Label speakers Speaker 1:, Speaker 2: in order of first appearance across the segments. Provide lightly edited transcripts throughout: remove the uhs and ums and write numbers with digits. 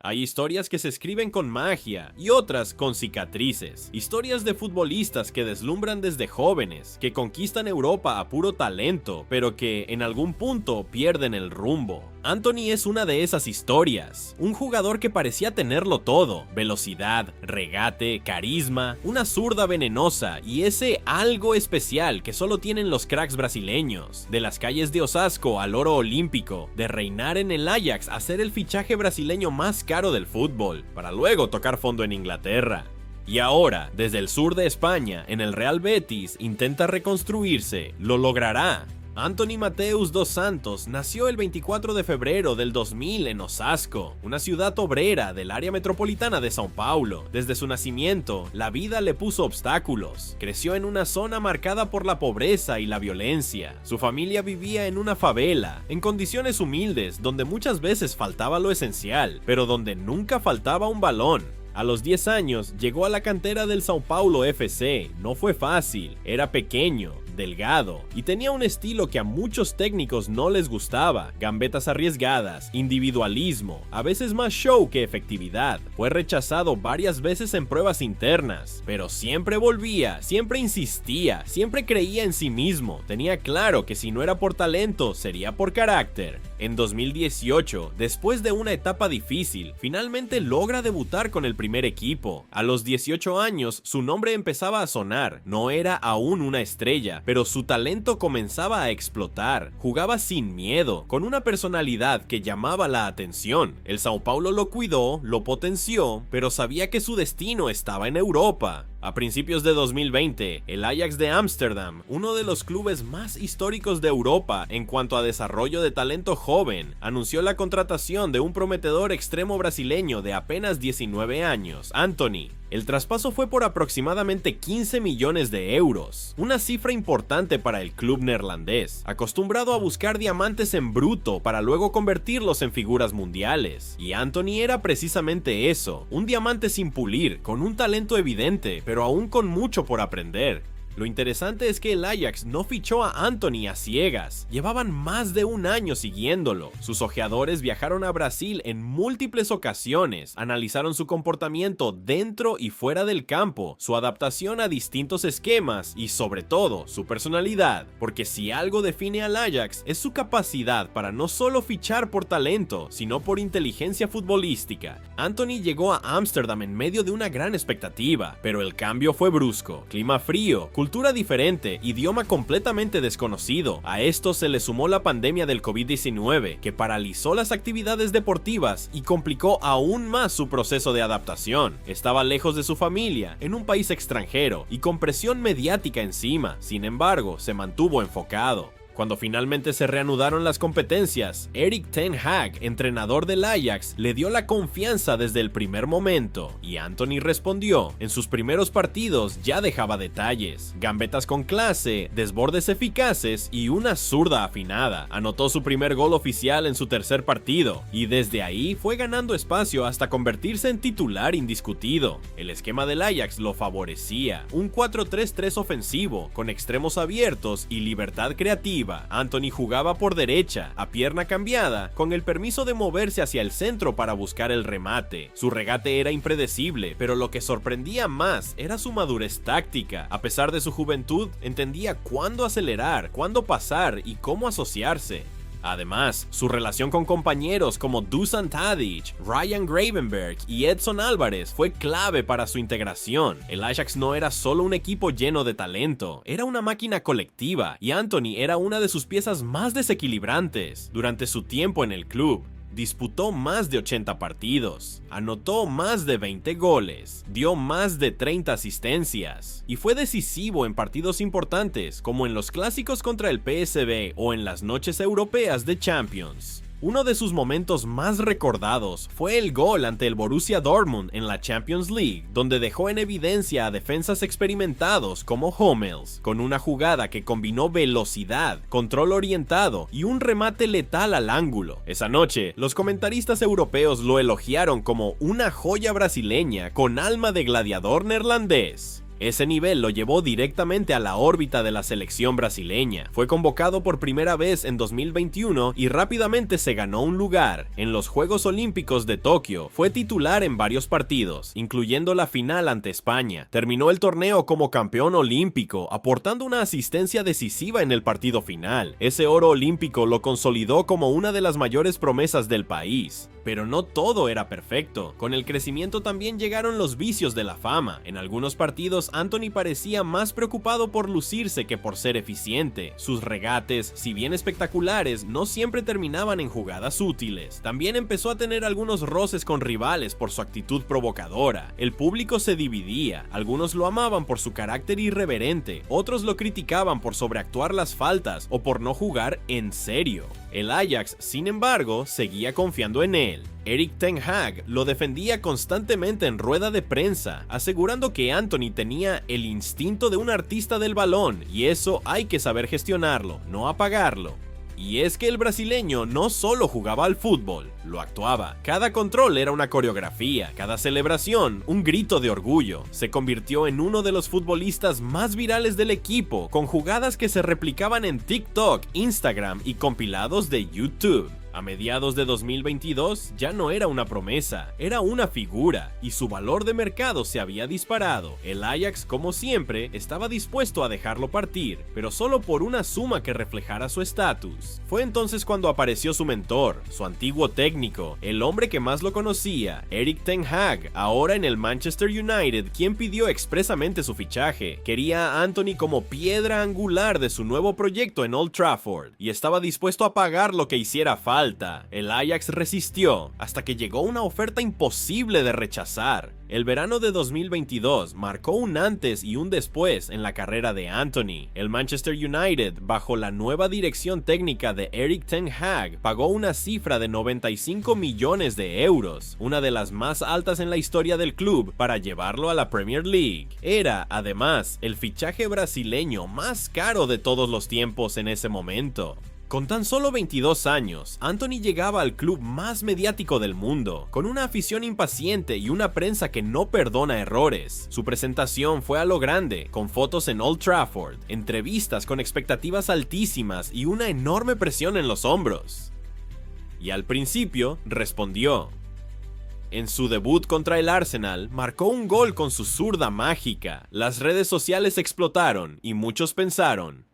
Speaker 1: Hay historias que se escriben con magia y otras con cicatrices. Historias de futbolistas que deslumbran desde jóvenes, que conquistan Europa a puro talento, pero que en algún punto pierden el rumbo. Anthony es una de esas historias, un jugador que parecía tenerlo todo: velocidad, regate, carisma, una zurda venenosa y ese algo especial que solo tienen los cracks brasileños. De las calles de Osasco al oro olímpico, de reinar en el Ajax a ser el fichaje brasileño más caro del fútbol, para luego tocar fondo en Inglaterra. Y ahora, desde el sur de España, en el Real Betis, intenta reconstruirse. ¿Lo logrará? Anthony Mateus dos Santos nació el 24 de febrero del 2000 en Osasco, una ciudad obrera del área metropolitana de São Paulo. Desde su nacimiento, la vida le puso obstáculos. Creció en una zona marcada por la pobreza y la violencia. Su familia vivía en una favela, en condiciones humildes, donde muchas veces faltaba lo esencial, pero donde nunca faltaba un balón. A los 10 años llegó a la cantera del São Paulo FC. No fue fácil, era pequeño, delgado y tenía un estilo que a muchos técnicos no les gustaba: gambetas arriesgadas, individualismo, a veces más show que efectividad. Fue rechazado varias veces en pruebas internas, pero siempre volvía, siempre insistía, siempre creía en sí mismo. Tenía claro que si no era por talento, sería por carácter. En 2018, después de una etapa difícil, finalmente logra debutar con el primer equipo. A los 18 años, su nombre empezaba a sonar. No era aún una estrella, pero su talento comenzaba a explotar. Jugaba sin miedo, con una personalidad que llamaba la atención. El São Paulo lo cuidó, lo potenció, pero sabía que su destino estaba en Europa. A principios de 2020, el Ajax de Ámsterdam, uno de los clubes más históricos de Europa en cuanto a desarrollo de talento joven, anunció la contratación de un prometedor extremo brasileño de apenas 19 años, Anthony. El traspaso fue por aproximadamente 15 millones de euros, una cifra importante para el club neerlandés, acostumbrado a buscar diamantes en bruto para luego convertirlos en figuras mundiales. Y Anthony era precisamente eso, un diamante sin pulir, con un talento evidente, pero aún con mucho por aprender. Lo interesante es que el Ajax no fichó a Anthony a ciegas, llevaban más de un año siguiéndolo. Sus ojeadores viajaron a Brasil en múltiples ocasiones, analizaron su comportamiento dentro y fuera del campo, su adaptación a distintos esquemas y sobre todo su personalidad, porque si algo define al Ajax es su capacidad para no solo fichar por talento, sino por inteligencia futbolística. Anthony llegó a Ámsterdam en medio de una gran expectativa, pero el cambio fue brusco: clima frío, cultura diferente, idioma completamente desconocido. A esto se le sumó la pandemia del COVID-19, que paralizó las actividades deportivas y complicó aún más su proceso de adaptación. Estaba lejos de su familia, en un país extranjero y con presión mediática encima. Sin embargo, se mantuvo enfocado. Cuando finalmente se reanudaron las competencias, Erik ten Hag, entrenador del Ajax, le dio la confianza desde el primer momento, y Anthony respondió. En sus primeros partidos ya dejaba detalles: gambetas con clase, desbordes eficaces y una zurda afinada. Anotó su primer gol oficial en su tercer partido, y desde ahí fue ganando espacio hasta convertirse en titular indiscutido. El esquema del Ajax lo favorecía: un 4-3-3 ofensivo, con extremos abiertos y libertad creativa. Anthony jugaba por derecha, a pierna cambiada, con el permiso de moverse hacia el centro para buscar el remate. Su regate era impredecible, pero lo que sorprendía más era su madurez táctica. A pesar de su juventud, entendía cuándo acelerar, cuándo pasar y cómo asociarse. Además, su relación con compañeros como Dusan Tadic, Ryan Gravenberch y Edson Álvarez fue clave para su integración. El Ajax no era solo un equipo lleno de talento, era una máquina colectiva, y Anthony era una de sus piezas más desequilibrantes. Durante su tiempo en el club, disputó más de 80 partidos, anotó más de 20 goles, dio más de 30 asistencias y fue decisivo en partidos importantes como en los clásicos contra el PSV o en las noches europeas de Champions. Uno de sus momentos más recordados fue el gol ante el Borussia Dortmund en la Champions League, donde dejó en evidencia a defensas experimentados como Hummels, con una jugada que combinó velocidad, control orientado y un remate letal al ángulo. Esa noche, los comentaristas europeos lo elogiaron como una joya brasileña con alma de gladiador neerlandés. Ese nivel lo llevó directamente a la órbita de la selección brasileña. Fue convocado por primera vez en 2021 y rápidamente se ganó un lugar en los Juegos Olímpicos de Tokio. Fue titular en varios partidos, incluyendo la final ante España. Terminó el torneo como campeón olímpico, aportando una asistencia decisiva en el partido final. Ese oro olímpico lo consolidó como una de las mayores promesas del país. Pero no todo era perfecto. Con el crecimiento también llegaron los vicios de la fama. En algunos partidos, Anthony parecía más preocupado por lucirse que por ser eficiente. Sus regates, si bien espectaculares, no siempre terminaban en jugadas útiles. También empezó a tener algunos roces con rivales por su actitud provocadora. El público se dividía. Algunos lo amaban por su carácter irreverente, otros lo criticaban por sobreactuar las faltas o por no jugar en serio. El Ajax, sin embargo, seguía confiando en él. Erik ten Hag lo defendía constantemente en rueda de prensa, asegurando que Anthony tenía el instinto de un artista del balón y eso hay que saber gestionarlo, no apagarlo. Y es que el brasileño no solo jugaba al fútbol, lo actuaba. Cada control era una coreografía, cada celebración un grito de orgullo. Se convirtió en uno de los futbolistas más virales del equipo, con jugadas que se replicaban en TikTok, Instagram y compilados de YouTube. A mediados de 2022 ya no era una promesa, era una figura, y su valor de mercado se había disparado. El Ajax, como siempre, estaba dispuesto a dejarlo partir, pero solo por una suma que reflejara su estatus. Fue entonces cuando apareció su mentor, su antiguo técnico, el hombre que más lo conocía, Erik ten Hag, ahora en el Manchester United, quien pidió expresamente su fichaje. Quería a Anthony como piedra angular de su nuevo proyecto en Old Trafford, y estaba dispuesto a pagar lo que hiciera falta. El Ajax resistió hasta que llegó una oferta imposible de rechazar. El verano de 2022 marcó un antes y un después en la carrera de Anthony. El Manchester United, bajo la nueva dirección técnica de Erik ten Hag, pagó una cifra de 95 millones de euros, una de las más altas en la historia del club, para llevarlo a la Premier League. Era, además, el fichaje brasileño más caro de todos los tiempos en ese momento. Con tan solo 22 años, Anthony llegaba al club más mediático del mundo, con una afición impaciente y una prensa que no perdona errores. Su presentación fue a lo grande, con fotos en Old Trafford, entrevistas con expectativas altísimas y una enorme presión en los hombros. Y al principio, respondió. En su debut contra el Arsenal, marcó un gol con su zurda mágica. Las redes sociales explotaron y muchos pensaron: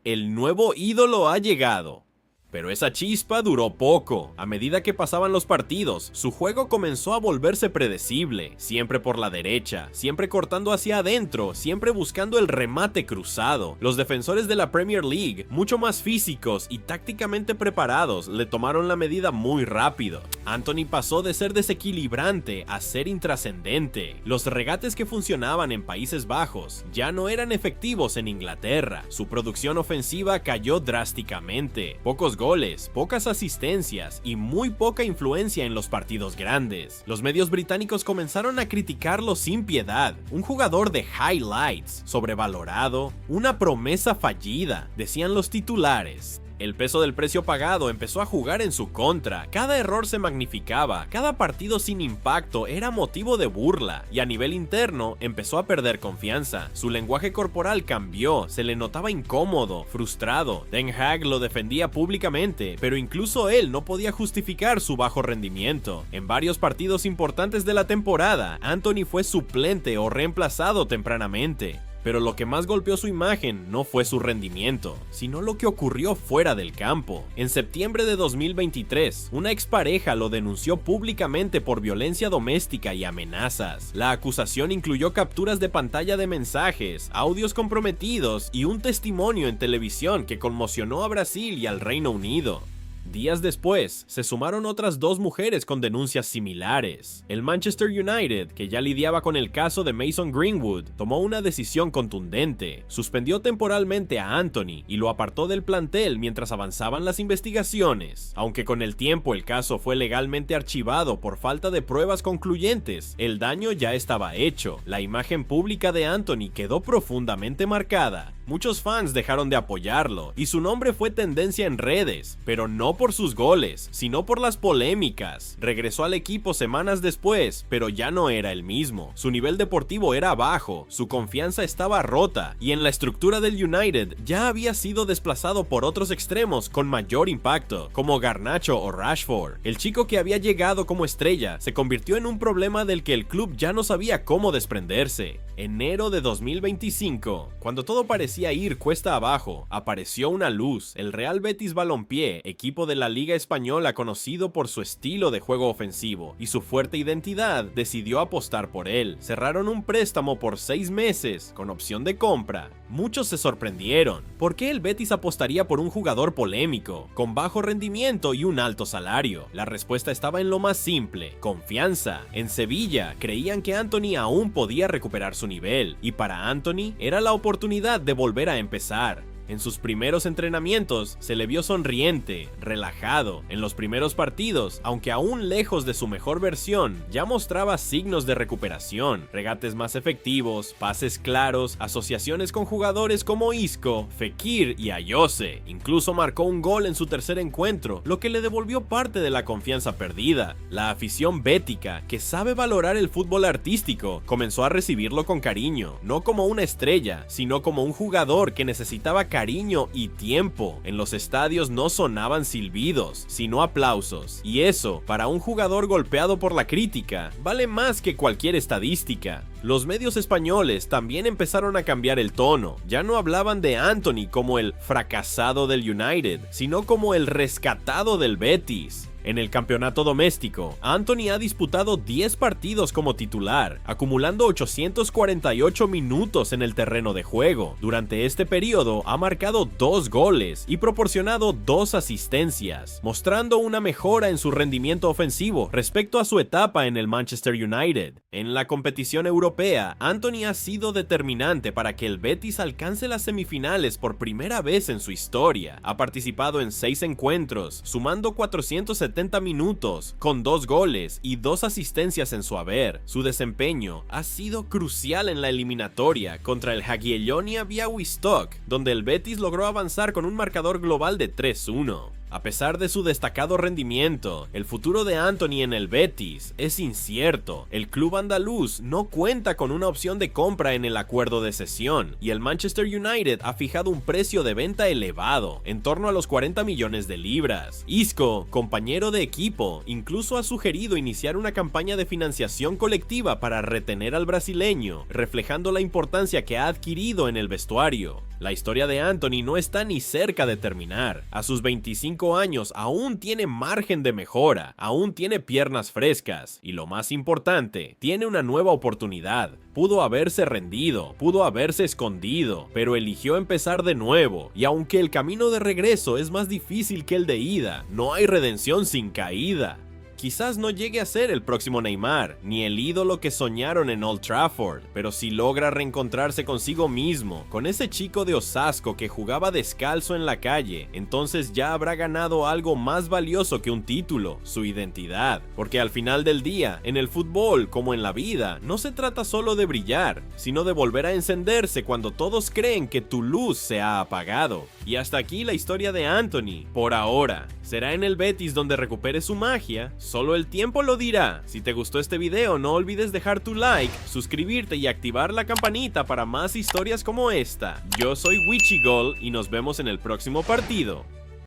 Speaker 1: el nuevo ídolo ha llegado. Pero esa chispa duró poco. A medida que pasaban los partidos, su juego comenzó a volverse predecible, siempre por la derecha, siempre cortando hacia adentro, siempre buscando el remate cruzado. Los defensores de la Premier League, mucho más físicos y tácticamente preparados, le tomaron la medida muy rápido. Anthony pasó de ser desequilibrante a ser intrascendente. Los regates que funcionaban en Países Bajos ya no eran efectivos en Inglaterra. Su producción ofensiva cayó drásticamente. Pocos goles, pocas asistencias y muy poca influencia en los partidos grandes. Los medios británicos comenzaron a criticarlo sin piedad. Un jugador de highlights, sobrevalorado, una promesa fallida, decían los titulares. El peso del precio pagado empezó a jugar en su contra. Cada error se magnificaba, cada partido sin impacto era motivo de burla, y a nivel interno empezó a perder confianza. Su lenguaje corporal cambió, se le notaba incómodo, frustrado. Ten Hag lo defendía públicamente, pero incluso él no podía justificar su bajo rendimiento. En varios partidos importantes de la temporada, Anthony fue suplente o reemplazado tempranamente. Pero lo que más golpeó su imagen no fue su rendimiento, sino lo que ocurrió fuera del campo. En septiembre de 2023, una expareja lo denunció públicamente por violencia doméstica y amenazas. La acusación incluyó capturas de pantalla de mensajes, audios comprometidos y un testimonio en televisión que conmocionó a Brasil y al Reino Unido. Días después, se sumaron otras dos mujeres con denuncias similares. El Manchester United, que ya lidiaba con el caso de Mason Greenwood, tomó una decisión contundente. Suspendió temporalmente a Anthony y lo apartó del plantel mientras avanzaban las investigaciones. Aunque con el tiempo el caso fue legalmente archivado por falta de pruebas concluyentes, el daño ya estaba hecho. La imagen pública de Anthony quedó profundamente marcada. Muchos fans dejaron de apoyarlo y su nombre fue tendencia en redes, pero no por sus goles, sino por las polémicas. Regresó al equipo semanas después, pero ya no era el mismo. Su nivel deportivo era bajo, su confianza estaba rota y en la estructura del United ya había sido desplazado por otros extremos con mayor impacto, como Garnacho o Rashford. El chico que había llegado como estrella se convirtió en un problema del que el club ya no sabía cómo desprenderse. Enero de 2025, cuando todo parecía ir cuesta abajo, apareció una luz. El Real Betis Balompié, equipo de la Liga Española conocido por su estilo de juego ofensivo y su fuerte identidad, decidió apostar por él. Cerraron un préstamo por 6 meses, con opción de compra. Muchos se sorprendieron. ¿Por qué el Betis apostaría por un jugador polémico, con bajo rendimiento y un alto salario? La respuesta estaba en lo más simple: confianza. En Sevilla creían que Antony aún podía recuperar su nivel, y para Antony era la oportunidad de volver a empezar. En sus primeros entrenamientos se le vio sonriente, relajado. En los primeros partidos, aunque aún lejos de su mejor versión, ya mostraba signos de recuperación, regates más efectivos, pases claros, asociaciones con jugadores como Isco, Fekir y Ayose. Incluso marcó un gol en su tercer encuentro, lo que le devolvió parte de la confianza perdida. La afición bética, que sabe valorar el fútbol artístico, comenzó a recibirlo con cariño, no como una estrella, sino como un jugador que necesitaba cariño y tiempo. En los estadios no sonaban silbidos, sino aplausos. Y eso, para un jugador golpeado por la crítica, vale más que cualquier estadística. Los medios españoles también empezaron a cambiar el tono. Ya no hablaban de Antony como el fracasado del United, sino como el rescatado del Betis. En el campeonato doméstico, Antony ha disputado 10 partidos como titular, acumulando 848 minutos en el terreno de juego. Durante este periodo ha marcado 2 goles y proporcionado 2 asistencias, mostrando una mejora en su rendimiento ofensivo respecto a su etapa en el Manchester United. En la competición europea, Antony ha sido determinante para que el Betis alcance las semifinales por primera vez en su historia. Ha participado en 6 encuentros, sumando 470 minutos, con 2 goles y 2 asistencias en su haber. Su desempeño ha sido crucial en la eliminatoria contra el Jagiellonia Białystok, donde el Betis logró avanzar con un marcador global de 3-1. A pesar de su destacado rendimiento, el futuro de Antony en el Betis es incierto. El club andaluz no cuenta con una opción de compra en el acuerdo de cesión, y el Manchester United ha fijado un precio de venta elevado, en torno a los 40 millones de libras. Isco, compañero de equipo, incluso ha sugerido iniciar una campaña de financiación colectiva para retener al brasileño, reflejando la importancia que ha adquirido en el vestuario. La historia de Antony no está ni cerca de terminar. A sus 25 años aún tiene margen de mejora, aún tiene piernas frescas y, lo más importante, tiene una nueva oportunidad. Pudo haberse rendido, pudo haberse escondido, pero eligió empezar de nuevo, y aunque el camino de regreso es más difícil que el de ida, no hay redención sin caída. Quizás no llegue a ser el próximo Neymar, ni el ídolo que soñaron en Old Trafford, pero si logra reencontrarse consigo mismo, con ese chico de Osasco que jugaba descalzo en la calle, entonces ya habrá ganado algo más valioso que un título: su identidad. Porque al final del día, en el fútbol como en la vida, no se trata solo de brillar, sino de volver a encenderse cuando todos creen que tu luz se ha apagado. Y hasta aquí la historia de Antony, por ahora. ¿Será en el Betis donde recupere su magia? Solo el tiempo lo dirá. Si te gustó este video, no olvides dejar tu like, suscribirte y activar la campanita para más historias como esta. Yo soy Wichigol y nos vemos en el próximo partido.